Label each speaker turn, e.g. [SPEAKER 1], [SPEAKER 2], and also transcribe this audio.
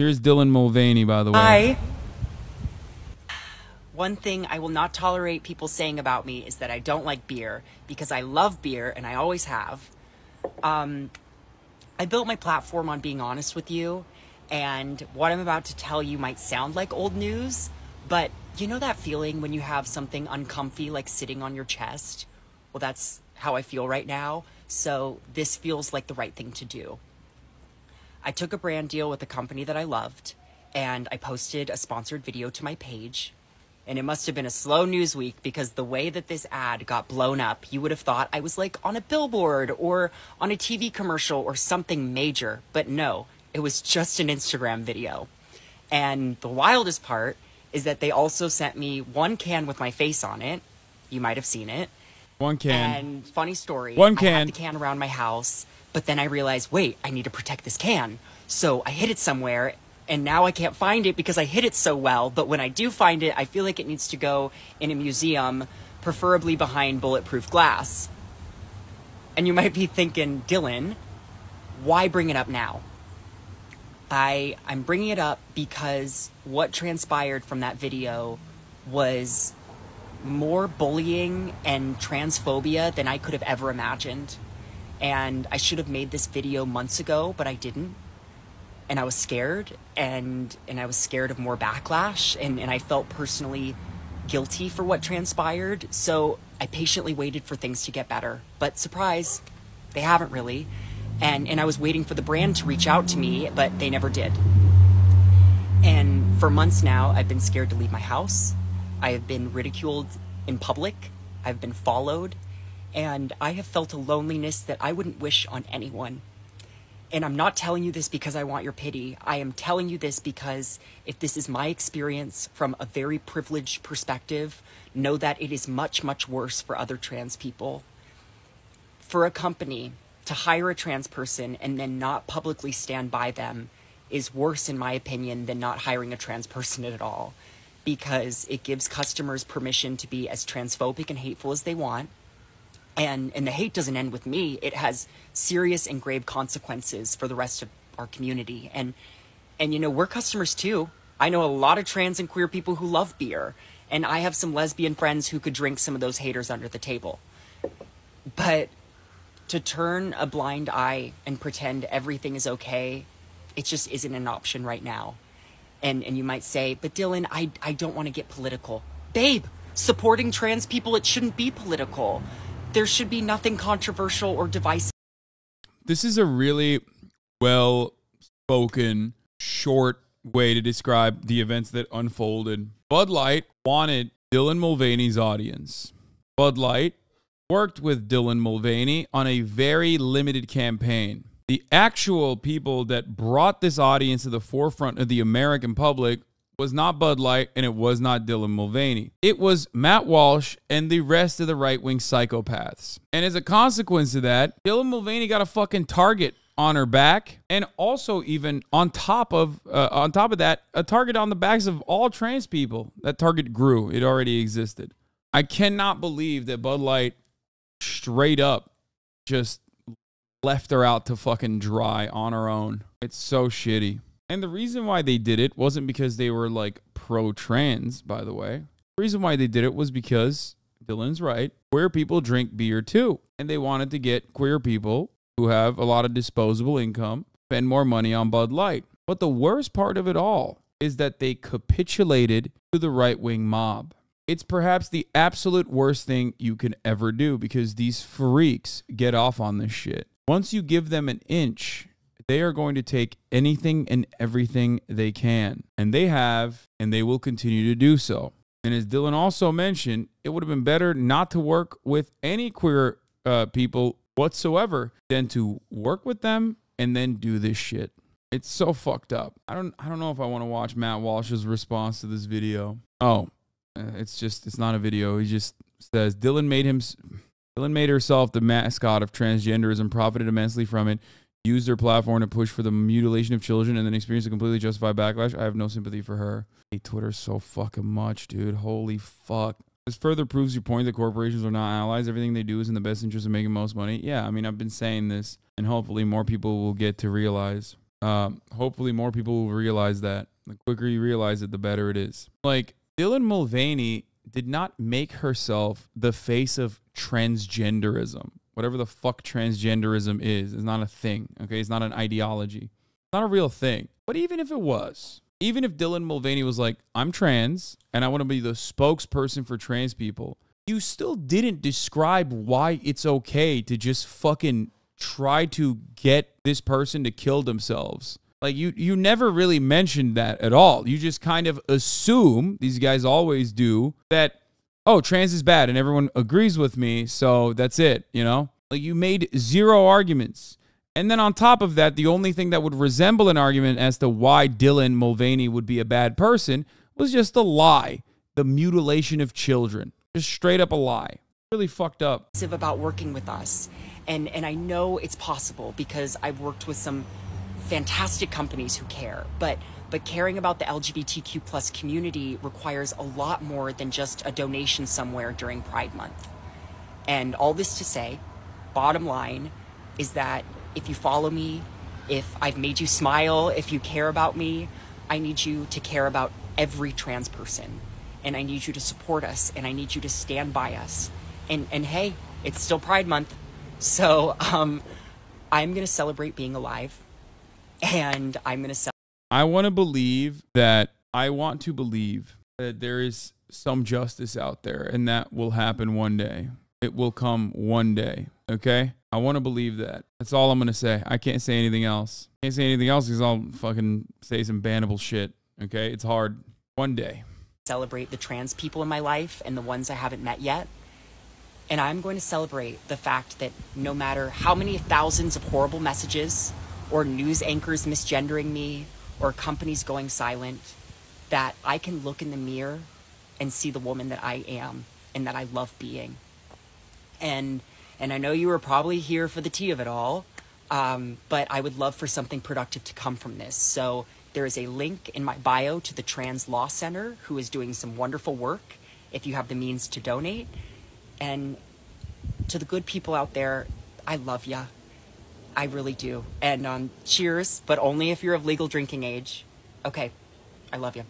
[SPEAKER 1] Here's Dylan Mulvaney, by the way.
[SPEAKER 2] Hi. One thing I will not tolerate people saying about me is that I don't like beer, because I love beer and I always have. I built my platform on being honest with you, and what I'm about to tell you might sound like old news, but you know that feeling when you have something uncomfy like sitting on your chest? Well, that's how I feel right now, so this feels like the right thing to do. I took a brand deal with a company that I loved, and I posted a sponsored video to my page. And it must have been a slow news week, because the way that this ad got blown up, you would have thought I was like on a billboard or on a TV commercial or something major. But no, it was just an Instagram video. And the wildest part is that they also sent me one can with my face on it. You might have seen it.
[SPEAKER 1] One can.
[SPEAKER 2] And funny story,
[SPEAKER 1] one can.
[SPEAKER 2] I had the can around my house, but then I realized, wait, I need to protect this can. So I hid it somewhere, and now I can't find it because I hid it so well. But when I do find it, I feel like it needs to go in a museum, preferably behind bulletproof glass. And you might be thinking, Dylan, why bring it up now? I'm bringing it up because what transpired from that video was more bullying and transphobia than I could have ever imagined. And I should have made this video months ago, but I didn't. And I was scared, and I was scared of more backlash, and I felt personally guilty for what transpired. So I patiently waited for things to get better. But surprise, they haven't really. And I was waiting for the brand to reach out to me, but they never did. And for months now, I've been scared to leave my house. I have been ridiculed in public. I've been followed. And I have felt a loneliness that I wouldn't wish on anyone. And I'm not telling you this because I want your pity. I am telling you this because if this is my experience from a very privileged perspective, know that it is much, much worse for other trans people. For a company to hire a trans person and then not publicly stand by them is worse, in my opinion, than not hiring a trans person at all, because it gives customers permission to be as transphobic and hateful as they want. And the hate doesn't end with me. It has serious and grave consequences for the rest of our community. And you know, we're customers too. I know a lot of trans and queer people who love beer, and I have some lesbian friends who could drink some of those haters under the table. But to turn a blind eye and pretend everything is okay, it just isn't an option right now. And you might say, but Dylan, I don't want to get political. Babe, supporting trans people, it shouldn't be political. There should be nothing controversial or divisive.
[SPEAKER 1] This is a really well-spoken, short way to describe the events that unfolded. Bud Light wanted Dylan Mulvaney's audience. Bud Light worked with Dylan Mulvaney on a very limited campaign. The actual people that brought this audience to the forefront of the American public was not Bud Light, and it was not Dylan Mulvaney. It was Matt Walsh and the rest of the right-wing psychopaths. And as a consequence of that, Dylan Mulvaney got a fucking target on her back, and also even on top of that, a target on the backs of all trans people. That target grew. It already existed. I cannot believe that Bud Light straight up just left her out to fucking dry on her own. It's so shitty. And the reason why they did it wasn't because they were like pro-trans, by the way. The reason why they did it was because, Dylan's right, queer people drink beer too. And they wanted to get queer people who have a lot of disposable income spend more money on Bud Light. But the worst part of it all is that they capitulated to the right-wing mob. It's perhaps the absolute worst thing you can ever do, because these freaks get off on this shit. Once you give them an inch, they are going to take anything and everything they can. And they have, and they will continue to do so. And as Dylan also mentioned, it would have been better not to work with any queer people whatsoever than to work with them and then do this shit. It's so fucked up. I don't know if I want to watch Matt Walsh's response to this video. Oh, it's not a video. He just says Dylan made herself the mascot of transgenderism, profited immensely from it, used her platform to push for the mutilation of children, and then experienced a completely justified backlash. I have no sympathy for her. I hate Twitter so fucking much, dude. Holy fuck. This further proves your point that corporations are not allies. Everything they do is in the best interest of making most money. Yeah, I mean, I've been saying this, and hopefully more people will get to realize. Hopefully more people will realize that. The quicker you realize it, the better it is. Like, Dylan Mulvaney did not make herself the face of transgenderism. Whatever the fuck transgenderism is not a thing, okay? It's not an ideology. It's not a real thing. But even if it was, even if Dylan Mulvaney was like, I'm trans, and I want to be the spokesperson for trans people, you still didn't describe why it's okay to just fucking try to get this person to kill themselves. Like, you never really mentioned that at all. You just kind of assume, these guys always do, that, oh, trans is bad and everyone agrees with me, so that's it, you know? Like, you made zero arguments. And then on top of that, the only thing that would resemble an argument as to why Dylan Mulvaney would be a bad person was just a lie. The mutilation of children. Just straight up a lie. Really fucked up.
[SPEAKER 2] About working with us. And I know it's possible because I've worked with some fantastic companies who care, but caring about the LGBTQ plus community requires a lot more than just a donation somewhere during Pride Month. And all this to say, bottom line is that if you follow me, if I've made you smile, if you care about me, I need you to care about every trans person. And I need you to support us, and I need you to stand by us. And hey, it's still Pride Month. So I'm going to celebrate being alive. And I'm going to
[SPEAKER 1] I want to believe that there is some justice out there, and that will happen one day. It will come one day, okay? I want to believe that. That's all I'm going to say. I can't say anything else. Can't say anything else because I'll fucking say some bannable shit, okay? It's hard. One day.
[SPEAKER 2] Celebrate the trans people in my life and the ones I haven't met yet. And I'm going to celebrate the fact that no matter how many thousands of horrible messages or news anchors misgendering me or companies going silent, that I can look in the mirror and see the woman that I am and that I love being. And I know you were probably here for the tea of it all, but I would love for something productive to come from this. So there is a link in my bio to the Trans Law Center, who is doing some wonderful work if you have the means to donate. And to the good people out there, I love ya. I really do. And cheers, but only if you're of legal drinking age. Okay, I love you.